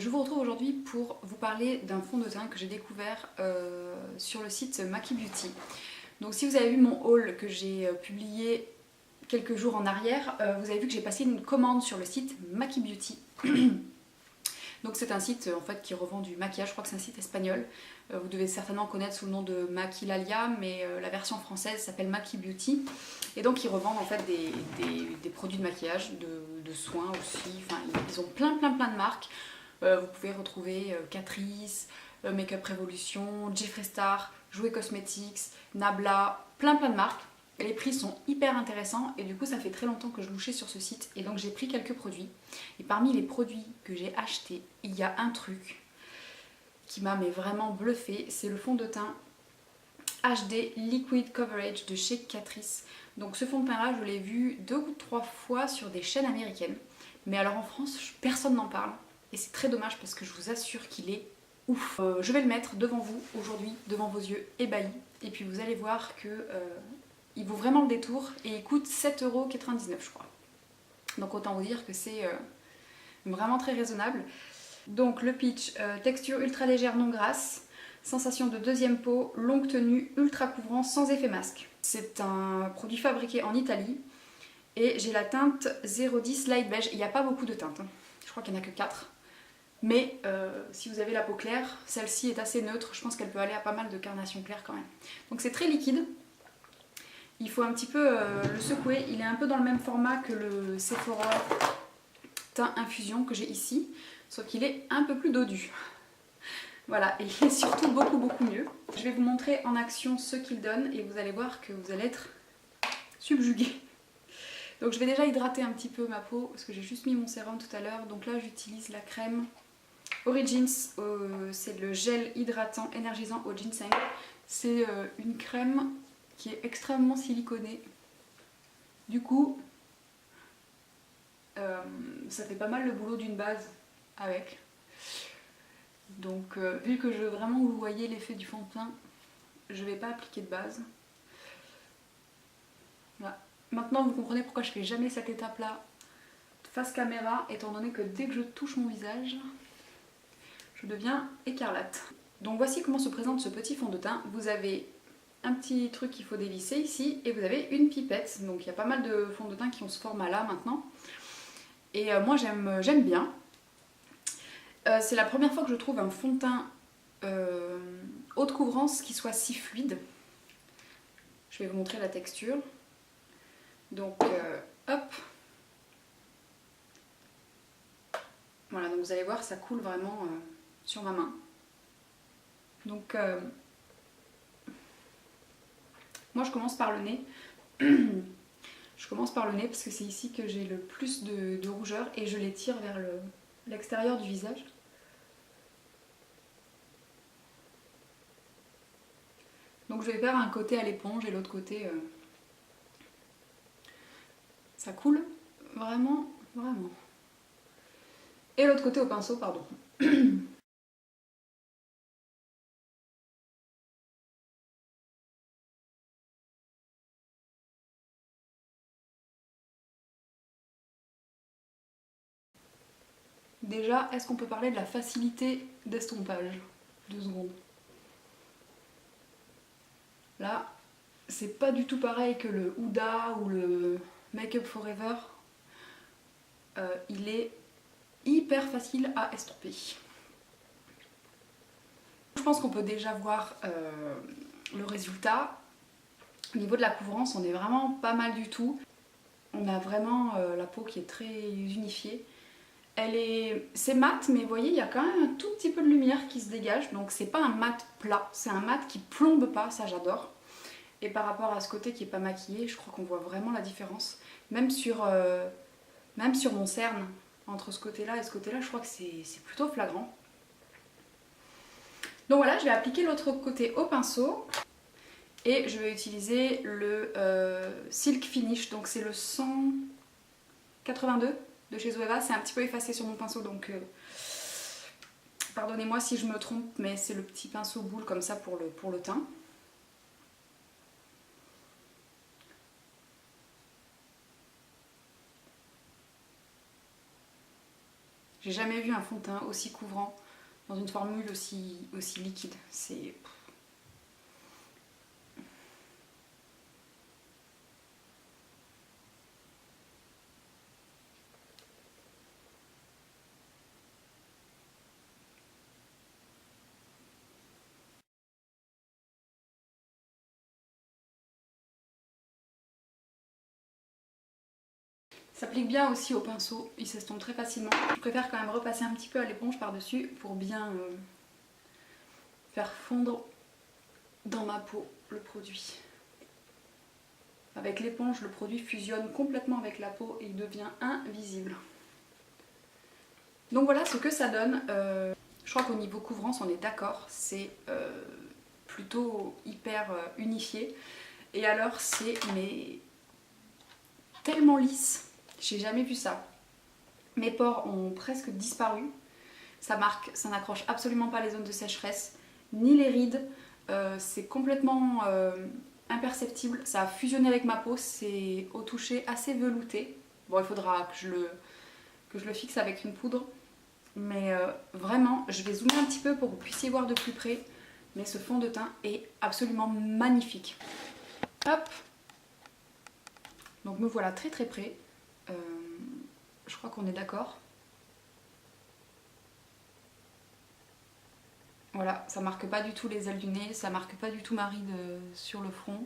Je vous retrouve aujourd'hui pour vous parler d'un fond de teint que j'ai découvert sur le site Maki Beauty. Donc si vous avez vu mon haul que j'ai publié quelques jours en arrière, vous avez vu que j'ai passé une commande sur le site Maki Beauty. Donc c'est un site en fait qui revend du maquillage, je crois que c'est un site espagnol. Vous devez certainement connaître sous le nom de Maquilalia, mais la version française s'appelle Maki Beauty. Et donc ils revendent en fait des produits de maquillage, de soins aussi. Enfin, ils ont plein de marques. Vous pouvez retrouver Catrice, Makeup Revolution, Jeffree Star, Jouet Cosmetics, Nabla, plein de marques. Et les prix sont hyper intéressants et du coup ça fait très longtemps que je louchais sur ce site et donc j'ai pris quelques produits. Et parmi les produits que j'ai achetés, il y a un truc qui m'a vraiment bluffé, c'est le fond de teint HD Liquid Coverage de chez Catrice. Donc ce fond de teint là je l'ai vu 2 ou 3 fois sur des chaînes américaines, mais alors en France personne n'en parle et c'est très dommage parce que je vous assure qu'il est ouf. Je vais le mettre devant vous aujourd'hui, devant vos yeux ébahis, et puis vous allez voir que il vaut vraiment le détour et il coûte 7,99 € je crois. Donc autant vous dire que c'est vraiment très raisonnable. Donc le pitch, texture ultra légère non grasse, sensation de deuxième peau, longue tenue, ultra couvrant, sans effet masque. C'est un produit fabriqué en Italie et j'ai la teinte 010 Light Beige. Il n'y a pas beaucoup de teintes, hein. Je crois qu'il n'y en a que 4. Mais si vous avez la peau claire, celle-ci est assez neutre. Je pense qu'elle peut aller à pas mal de carnation claire quand même. Donc c'est très liquide. Il faut un petit peu le secouer. Il est un peu dans le même format que le Sephora teint infusion que j'ai ici, sauf qu'il est un peu plus dodu. Voilà, et il est surtout beaucoup mieux. Je vais vous montrer en action ce qu'il donne et vous allez voir que vous allez être subjugué. Donc je vais déjà hydrater un petit peu ma peau parce que j'ai juste mis mon sérum tout à l'heure. Donc là j'utilise la crème Origins, c'est le gel hydratant énergisant au ginseng. C'est une crème qui est extrêmement siliconée. Du coup, ça fait pas mal le boulot d'une base avec. Donc vu que je veux vraiment que vous voyez l'effet du fond de teint, je vais pas appliquer de base. Voilà. Maintenant vous comprenez pourquoi je fais jamais cette étape là face caméra, étant donné que dès que je touche mon visage, je deviens écarlate. Donc voici comment se présente ce petit fond de teint. Vous avez un petit truc qu'il faut dévisser ici et vous avez une pipette. Donc il y a pas mal de fonds de teint qui ont ce format là maintenant. Et moi j'aime bien. C'est la première fois que je trouve un fond de teint haute couvrance qui soit si fluide. Je vais vous montrer la texture. Donc hop. Voilà, donc vous allez voir, ça coule vraiment sur ma main. Donc moi je commence par le nez. Je commence par le nez parce que c'est ici que j'ai le plus de rougeur et je les tire vers l'extérieur du visage. Donc je vais faire un côté à l'éponge et l'autre côté ça coule vraiment. Et l'autre côté au pinceau, pardon. Déjà, est-ce qu'on peut parler de la facilité d'estompage? 2 secondes. Là, c'est pas du tout pareil que le Huda ou le Make Up Forever. Il est hyper facile à estomper. Je pense qu'on peut déjà voir le résultat. Au niveau de la couvrance, on est vraiment pas mal du tout. On a vraiment la peau qui est très unifiée. C'est mat, mais vous voyez, il y a quand même un tout petit peu de lumière qui se dégage. Donc c'est pas un mat plat, c'est un mat qui plombe pas, ça j'adore. Et par rapport à ce côté qui est pas maquillé, je crois qu'on voit vraiment la différence. Même sur mon cerne, entre ce côté-là et ce côté-là, je crois que c'est plutôt flagrant. Donc voilà, je vais appliquer l'autre côté au pinceau. Et je vais utiliser le Silk Finish, donc c'est le 182 de chez Zoeva. C'est un petit peu effacé sur mon pinceau, donc pardonnez-moi si je me trompe, mais c'est le petit pinceau boule comme ça pour le teint. J'ai jamais vu un fond de teint aussi couvrant dans une formule aussi liquide. C'est... Ça s'applique bien aussi au pinceau, il s'estompe très facilement. Je préfère quand même repasser un petit peu à l'éponge par-dessus pour bien faire fondre dans ma peau le produit. Avec l'éponge, le produit fusionne complètement avec la peau et il devient invisible. Donc voilà ce que ça donne. Je crois qu'au niveau couvrance, on est d'accord, c'est plutôt hyper unifié. Et alors c'est tellement lisse. J'ai jamais vu ça. Mes pores ont presque disparu. Ça n'accroche absolument pas les zones de sécheresse, ni les rides. C'est complètement imperceptible. Ça a fusionné avec ma peau. C'est au toucher assez velouté. Bon, il faudra que je le fixe avec une poudre. Mais vraiment, je vais zoomer un petit peu pour que vous puissiez voir de plus près. Mais ce fond de teint est absolument magnifique. Hop! Donc me voilà très très près. Je crois qu'on est d'accord. Voilà, ça marque pas du tout les ailes du nez, ça marque pas du tout ma ride sur le front.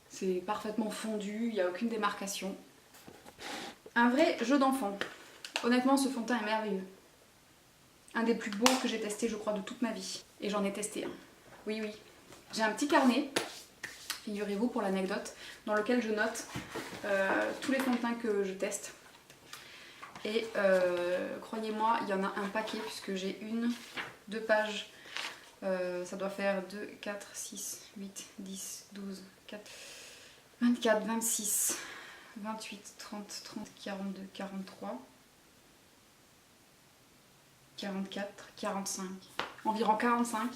C'est parfaitement fondu, il n'y a aucune démarcation. Un vrai jeu d'enfant. Honnêtement, ce fond de teint est merveilleux. Un des plus beaux que j'ai testé, je crois, de toute ma vie. Et j'en ai testé un. Oui, oui. J'ai un petit carnet, figurez-vous pour l'anecdote, dans lequel je note tous les fonds de teint que je teste. Et croyez-moi, il y en a un paquet puisque j'ai 2 pages. Ça doit faire 2, 4, 6, 8, 10, 12, 4, 24, 26, 28, 30, 30, 42, 43, 44, 45. Environ 45.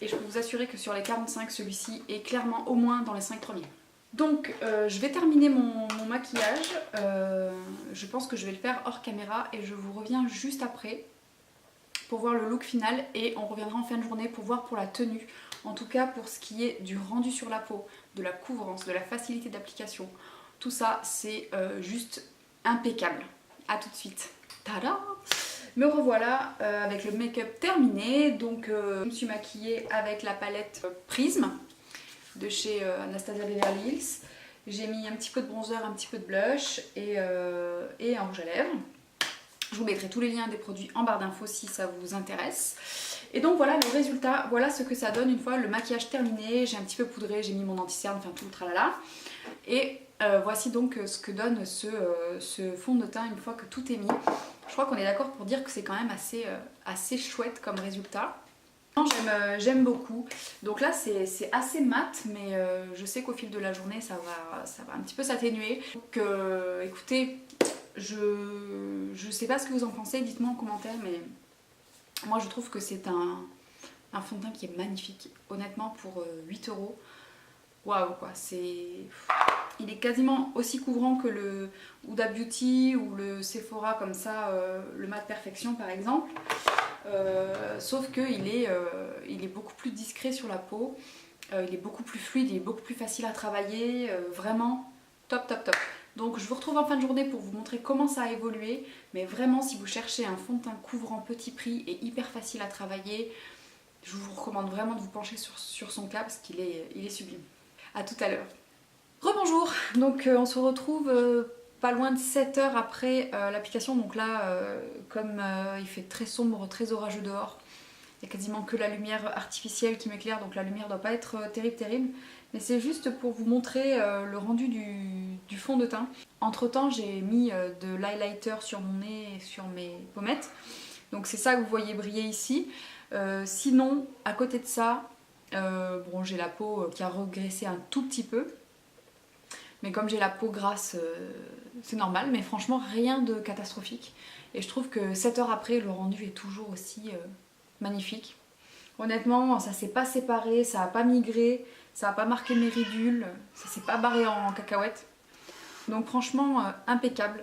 Et je peux vous assurer que sur les 45, celui-ci est clairement au moins dans les 5 premiers. Donc je vais terminer mon maquillage. Je pense que je vais le faire hors caméra et je vous reviens juste après pour voir le look final et on reviendra en fin de journée pour voir pour la tenue. En tout cas pour ce qui est du rendu sur la peau, de la couvrance, de la facilité d'application. Tout ça c'est juste impeccable. A tout de suite. Tada! Me revoilà avec le make-up terminé. Donc je me suis maquillée avec la palette Prisme de chez Anastasia Beverly Hills. J'ai mis un petit peu de bronzer, un petit peu de blush et un rouge à lèvres. Je vous mettrai tous les liens des produits en barre d'infos si ça vous intéresse. Et donc voilà le résultat, voilà ce que ça donne une fois le maquillage terminé. J'ai un petit peu poudré, j'ai mis mon anti-cerne, enfin tout le tralala. Et voici donc ce que donne ce fond de teint une fois que tout est mis. Je crois qu'on est d'accord pour dire que c'est quand même assez chouette comme résultat. J'aime beaucoup. Donc là c'est assez mat, mais je sais qu'au fil de la journée ça va un petit peu s'atténuer. Donc écoutez, je sais pas ce que vous en pensez, dites-moi en commentaire, mais moi je trouve que c'est un fond de teint qui est magnifique. Honnêtement pour 8 €, waouh quoi, il est quasiment aussi couvrant que le Huda Beauty ou le Sephora comme ça, le Mat Perfection par exemple. Sauf qu'il est beaucoup plus discret sur la peau, il est beaucoup plus fluide, il est beaucoup plus facile à travailler, vraiment top top top. Donc je vous retrouve en fin de journée pour vous montrer comment ça a évolué, mais vraiment si vous cherchez un fond de teint couvrant petit prix et hyper facile à travailler, je vous recommande vraiment de vous pencher sur son cas parce qu'il est sublime. A tout à l'heure. Rebonjour, donc on se retrouve pas loin de 7 heures après l'application. Donc là, comme il fait très sombre, très orageux dehors, il n'y a quasiment que la lumière artificielle qui m'éclaire, donc la lumière ne doit pas être terrible. Mais c'est juste pour vous montrer le rendu du fond de teint. Entre temps, j'ai mis de l'highlighter sur mon nez et sur mes pommettes. Donc c'est ça que vous voyez briller ici. Sinon, à côté de ça, bon, j'ai la peau qui a regressé un tout petit peu. Mais comme j'ai la peau grasse, c'est normal, mais franchement rien de catastrophique. Et je trouve que 7 heures après, le rendu est toujours aussi magnifique. Honnêtement, ça s'est pas séparé, ça n'a pas migré, ça n'a pas marqué mes ridules, ça s'est pas barré en cacahuète. Donc franchement, impeccable.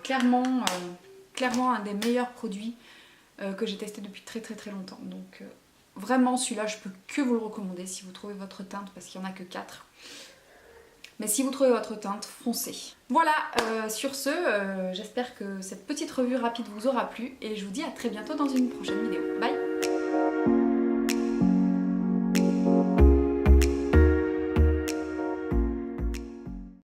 clairement un des meilleurs produits que j'ai testé depuis très longtemps. Donc vraiment celui-là je peux que vous le recommander si vous trouvez votre teinte, parce qu'il n'y en a que 4. Mais si vous trouvez votre teinte, foncez. Voilà, sur ce, j'espère que cette petite revue rapide vous aura plu et je vous dis à très bientôt dans une prochaine vidéo. Bye!